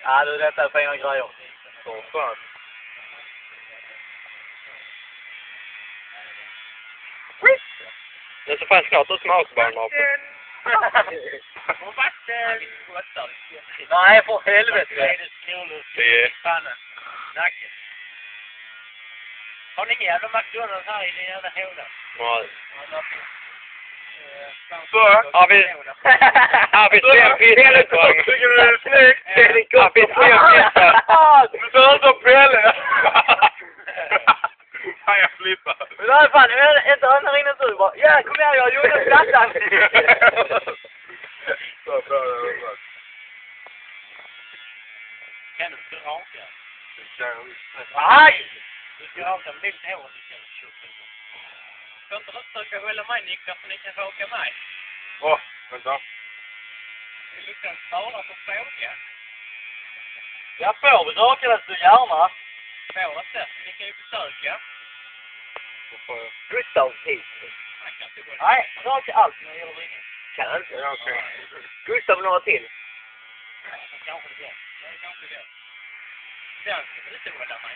Ja, du, detta är fina grejer. Så skönt. Det är så fan klart ut med autobahn. Och vatten! Nej, för helvete. Det är... Nacken. Har ni ingen jävla McDonalds här i den jävla hålan? Nej. Så, Har vi... Har vi fem pizzor? Tycker du det är snyggt? Har vi fem pizzor? Du tar inte upp Pelle. Fan, jag flippar. Men i alla fall, inte han här inne du bara, ja kom här, jag gjorde plattan. Så bra, det var Kan du inte raka? Aj! Du ska raka med ditt hår, du ska köpa. Ska inte försöka hålla mig nykter så ni kan raka mig? Vänta. Vill du kan svara på frågan? Jag får väl raka det så gärna. Får inte, ni kan ju besöka. Gustav hit. Han kan inte gå. Nej, raka allt när jag gör ringen. Kan han inte? Ja, okej. Gustav några till. Kanske det. Jag kanske det. Den ska du inte hålla mig.